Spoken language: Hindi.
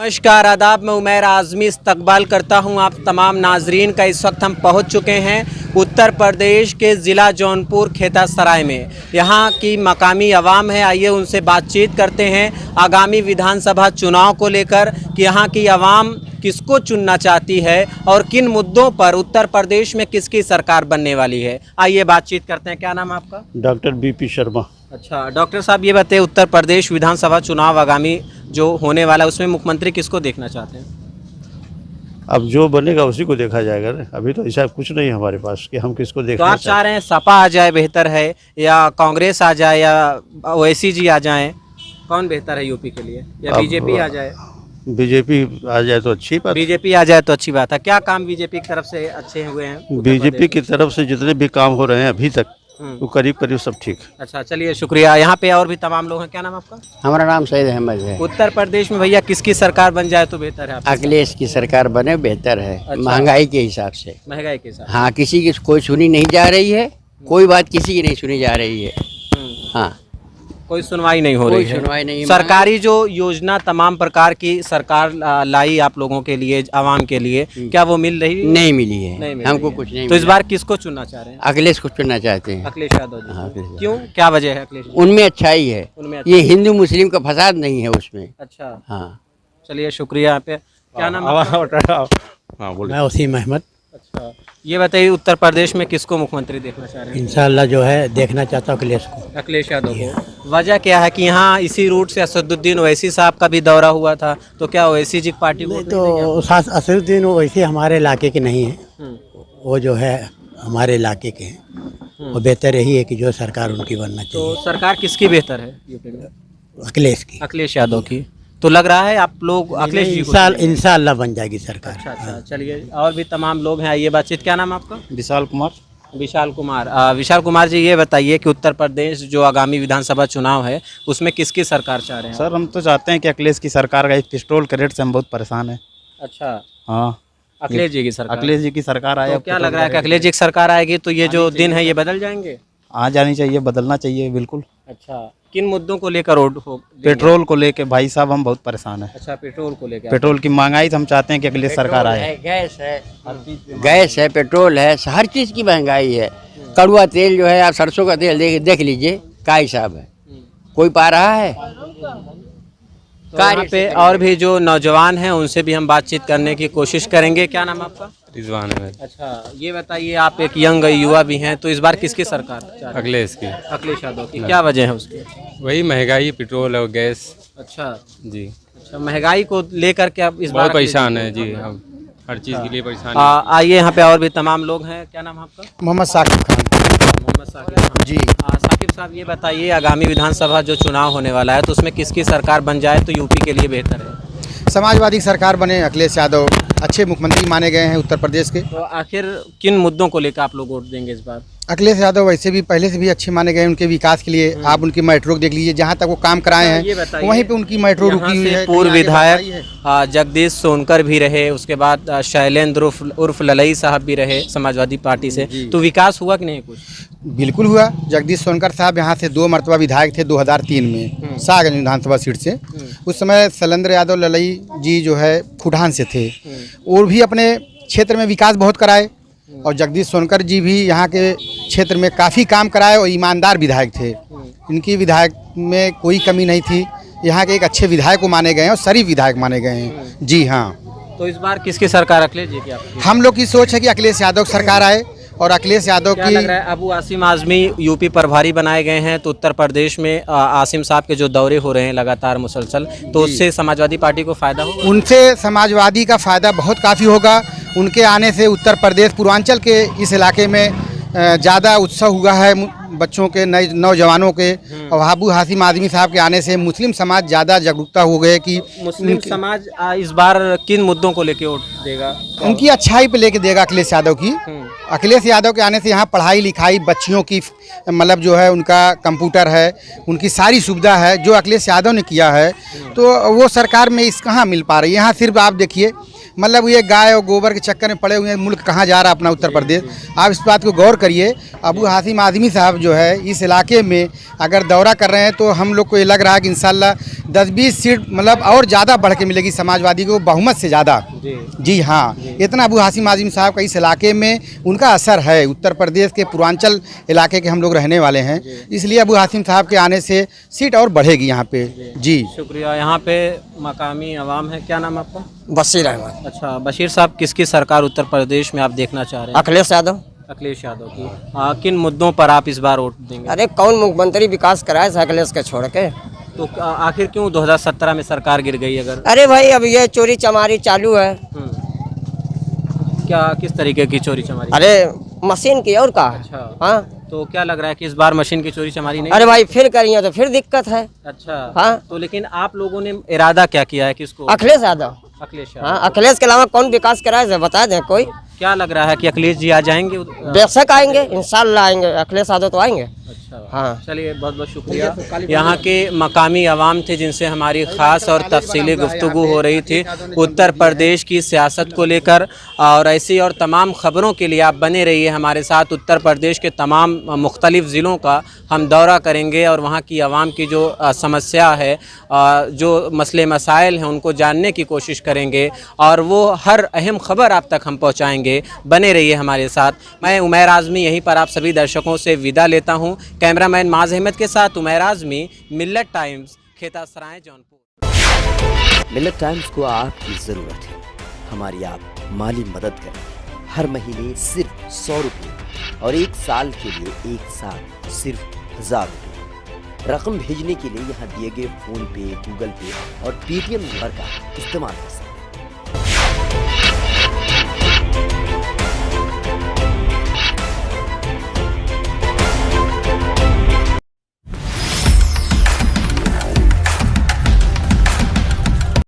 नमस्कार आदाब, मैं उमैर आज़मी इस्तकबाल करता हूं आप तमाम नाजरीन का। इस वक्त हम पहुंच चुके हैं उत्तर प्रदेश के ज़िला जौनपुर खेता सराय में। यहां की मकामी अवाम है, आइए उनसे बातचीत करते हैं आगामी विधानसभा चुनाव को लेकर कि यहां की अवाम किसको चुनना चाहती है और किन मुद्दों पर उत्तर प्रदेश में किसकी सरकार बनने वाली है। आइए बातचीत करते हैं। क्या नाम है आपका? Doctor BP Sharma. अच्छा डॉक्टर साहब, ये बताइए उत्तर प्रदेश विधानसभा चुनाव आगामी जो होने वाला है उसमें मुख्यमंत्री किसको देखना चाहते हैं? अब जो बनेगा उसी को देखा जाएगा ना। अभी तो ऐसा कुछ नहीं है हमारे पास कि हम किसको तो देखना आप चाह रहे हैं सपा आ जाए बेहतर है, या कांग्रेस आ जाए, या ओवैसी जी आ जाएं? कौन बेहतर है यूपी के लिए, या बीजेपी आ जाए? बीजेपी आ जाए तो अच्छी बात। बीजेपी आ जाए तो अच्छी बात है। क्या काम बीजेपी की तरफ से अच्छे हुए हैं? बीजेपी की तरफ से जितने भी काम हो रहे हैं अभी तक वो करीब करीब सब ठीक। अच्छा चलिए शुक्रिया। यहाँ पे और भी तमाम लोग हैं। क्या नाम आपका? हमारा नाम सईद अहमद है। उत्तर प्रदेश में भैया किसकी सरकार बन जाए तो बेहतर है? अखिलेश की सरकार बने बेहतर है। अच्छा। महंगाई के हिसाब से। महंगाई के साथ? हाँ, किसी की कोई सुनी नहीं जा रही है, कोई बात किसी की नहीं सुनी जा रही है। हाँ, कोई सुनवाई नहीं हो रही कोई है। सुनवाई नहीं। सरकारी जो योजना तमाम प्रकार की सरकार लाई आप लोगों के लिए, आवाम के लिए, क्या वो मिल रही है? नहीं मिली है। नहीं मिल हमको रही है। कुछ नहीं तो इस मिला। बार किसको चुनना चाह रहे हैं? अखिलेश को चुनना चाहते हैं। अखिलेश यादव जी। हाँ, अखिलेश यादव। क्यों, क्या वजह है अखिलेश जी? उनमें अच्छाई है। उनमें ये हिंदू मुस्लिम का फसाद नहीं है उसमें। अच्छा हाँ, चलिए शुक्रिया। यहाँ पे क्या नाम है आपका? मैं वसीम अहमद। अच्छा ये बताइए उत्तर प्रदेश में किसको मुख्यमंत्री देखना चाह रहे हैं? इंशाअल्लाह जो है देखना चाहता हूँ अखिलेश को। अखिलेश यादव को। वजह क्या है कि यहाँ इसी रूट से असदुद्दीन ओवैसी साहब का भी दौरा हुआ था, तो क्या ओवैसी जी की पार्टी को तो असदुद्दीन वैसे हमारे इलाके के नहीं है, वो जो है हमारे इलाके के हैं। वो बेहतर यही है कि जो सरकार उनकी बनना तो चाहिए। सरकार किसकी बेहतर है यूपी में? अखिलेश की। अखिलेश यादव की। तो लग रहा है आप लोग अखिलेश जी को? इंशाअल्लाह बन जाएगी सरकार। अच्छा अच्छा चलिए और भी तमाम लोग हैं, आइए बातचीत। क्या नाम है आपका? विशाल कुमार। विशाल कुमार। विशाल कुमार जी, ये बताइए कि उत्तर प्रदेश जो आगामी विधानसभा चुनाव है उसमें किसकी सरकार चाह रहे हैं? सर हम तो चाहते हैं कि अखिलेश की सरकार का। इस पेट्रोल के रेट से हम बहुत परेशान हैं। अच्छा हाँ, अखिलेश जी की सरकार। अखिलेश जी की सरकार आए। तो क्या लग रहा है कि अखिलेश जी की सरकार आएगी तो ये जो दिन है ये बदल जाएंगे? आ जानी चाहिए, बदलना चाहिए बिल्कुल। अच्छा किन मुद्दों को लेकर रोड हो? पेट्रोल को लेके भाई साहब हम बहुत परेशान हैं। अच्छा पेट्रोल को लेकर। पेट्रोल की महंगाई से हम चाहते हैं कि अखिलेश सरकार आए। गैस है, पेट्रोल है, हर चीज़ की महंगाई है। कड़ुआ तेल जो है, आप सरसों का तेल देख लीजिए क्या हिसाब है। कोई पा रहा है? तो यहाँ पे और भी जो नौजवान हैं उनसे भी हम बातचीत करने की कोशिश करेंगे। क्या नाम है आपका? रिजवान है। अच्छा ये बताइए, आप एक यंग युवा भी हैं, तो इस बार किसकी सरकार चाह रहे हैं? अखिलेश की। अखिलेश यादव की। क्या वजह है उसकी? वही महंगाई, पेट्रोल और गैस। अच्छा जी अच्छा महंगाई को लेकर के आप इस बार बहुत परेशान है जी, हम हर चीज़ के लिए परेशान हैं। आइए यहाँ पे और भी तमाम लोग हैं। क्या नाम है आपका? मोहम्मद साकिब खान। मोहम्मद साकिब खान जी। साकिब साहब, ये बताइए आगामी विधानसभा जो चुनाव होने वाला है तो उसमें किसकी सरकार बन जाए तो यूपी के लिए बेहतर है? समाजवादी की सरकार बने। अखिलेश यादव अच्छे मुख्यमंत्री माने गए हैं उत्तर प्रदेश के। तो आखिर किन मुद्दों को लेकर आप लोग वोट देंगे इस बार? अखिलेश यादव वैसे भी पहले से भी अच्छे माने गए हैं उनके विकास के लिए। आप उनकी मेट्रो देख लीजिए, जहाँ तक वो काम कराए हैं वहीं पे उनकी मेट्रो रुकी हुई है। पूर्व विधायक जगदीश सोनकर भी रहे, उसके बाद शैलेंद्र उर्फ ललई साहब भी रहे समाजवादी पार्टी से, तो विकास हुआ कि नहीं कुछ? बिल्कुल हुआ। जगदीश सोनकर साहब यहाँ से 2 मरतबा विधायक थे 2003 में शाहगंज विधानसभा सीट से। उस समय शैलेंद्र यादव ललई जी जो है फुटान से थे, और भी अपने क्षेत्र में विकास बहुत कराए। और जगदीश सोनकर जी भी यहाँ के क्षेत्र में काफ़ी काम कराए और ईमानदार विधायक थे। इनकी विधायक में कोई कमी नहीं थी। यहाँ के एक अच्छे विधायक को माने गए हैं और शरीफ विधायक माने गए हैं। जी हाँ। तो इस बार किसकी सरकार अखिलेश जी की आपकी? हम लोग की सोच है कि अखिलेश यादव की सरकार आए। और अखिलेश यादव क्या की लग रहा है अबू आसिम आजमी यूपी प्रभारी बनाए गए हैं, तो उत्तर प्रदेश में आसिम साहब के जो दौरे हो रहे हैं लगातार मुसलसल, तो उससे समाजवादी पार्टी को फायदा होगा? उनसे समाजवादी का फ़ायदा बहुत काफ़ी होगा। उनके आने से उत्तर प्रदेश पूर्वांचल के इस इलाके में ज़्यादा उत्साह हुआ है बच्चों के, नए नौजवानों के। और अबू आसिम आजमी साहब के आने से मुस्लिम समाज ज़्यादा जागरूकता हो गए कि मुस्लिम समाज इस बार किन मुद्दों को लेकर वोट देगा? उनकी अच्छाई पे लेके देगा अखिलेश यादव की। अखिलेश यादव के आने से यहाँ पढ़ाई लिखाई बच्चियों की मतलब जो है उनका कंप्यूटर है, उनकी सारी सुविधा है जो अखिलेश यादव ने किया है, तो वो सरकार में इस कहाँ मिल पा रही है। यहाँ सिर्फ आप देखिए मतलब ये गाय और गोबर के चक्कर में पड़े हुए हैं, मुल्क कहाँ जा रहा है अपना उत्तर प्रदेश। आप इस बात को गौर करिए। अबू हाशिम आज़मी साहब जो है इस इलाके में अगर दौरा कर रहे हैं तो हम लोग को ये लग रहा है कि इंशाल्लाह 10-20 सीट मतलब और ज़्यादा बढ़ के मिलेगी समाजवादी को, बहुमत से ज़्यादा। जी हाँ, इतना अबू हाशिम आज़मी साहब का इस इलाके में उनका असर है। उत्तर प्रदेश के पूर्वांचल इलाके के हम लोग रहने वाले हैं, इसलिए अबू हाशिम साहब के आने से सीट और बढ़ेगी यहाँ पे। जी शुक्रिया। यहाँ पे मकामी अवाम है, क्या नाम है आपका? बशीर अहमद। अच्छा बशीर साहब, किसकी सरकार उत्तर प्रदेश में आप देखना चाह रहे हैं? अखिलेश यादव। अखिलेश यादव की। किन मुद्दों पर आप इस बार वोट देंगे? अरे कौन मुख्यमंत्री विकास कराए अखिलेश के छोड़ के? तो आखिर क्यों 2017 में सरकार गिर गई? अगर अरे भाई अब ये चोरी चमारी चालू है। क्या किस तरीके की चोरी चमारी? अरे मशीन की और का? अच्छा। हाँ तो क्या लग रहा है कि इस बार मशीन की चोरी चमारी नहीं? अरे भाई फिर करिए तो फिर दिक्कत है। अच्छा। हाँ तो लेकिन आप लोगों ने इरादा क्या किया है, किसको? अखिलेश यादव। अखिलेश यादव। हाँ अखिलेश के अलावा कौन विकास कराए बता दें कोई। क्या लग रहा है कि अखिलेश जी आ जाएंगे? बेशक आएंगे, इंशाल्लाह आएंगे, अखिलेश यादव तो आएंगे। अच्छा हाँ चलिए, बहुत बहुत शुक्रिया। यहाँ के मकामी अवाम थे जिनसे हमारी ख़ास और तफसीली गुफ्तगू हो रही थी उत्तर प्रदेश की सियासत को लेकर। और ऐसी और तमाम ख़बरों के लिए आप बने रहिए हमारे साथ। उत्तर प्रदेश के तमाम मुख्तलिफ़ ज़िलों का हम दौरा करेंगे और वहाँ की आवाम की जो समस्या है, जो मसले मसाइल हैं, उनको जानने की कोशिश करेंगे और वो हर अहम ख़बर आप तक हम पहुँचाएँगे। बने रहिए हमारे साथ। मैं उमैर आज़मी यहीं पर आप सभी दर्शकों से विदा लेता हूँ। कैमरामैन माज अहमद के साथ उमैर आज़मी, मिल्लत टाइम्स, खेता सराय, जौनपुर। मिल्लत टाइम्स को आपकी ज़रूरत है, हमारी आप माली मदद करें। हर महीने सिर्फ 100 रुपये और 1 साल के लिए एक साथ सिर्फ 1000 रुपये। रकम भेजने के लिए यहाँ दिए गए फ़ोन पे, गूगल पे और पेटीएम नंबर का इस्तेमाल कर सकते हैं।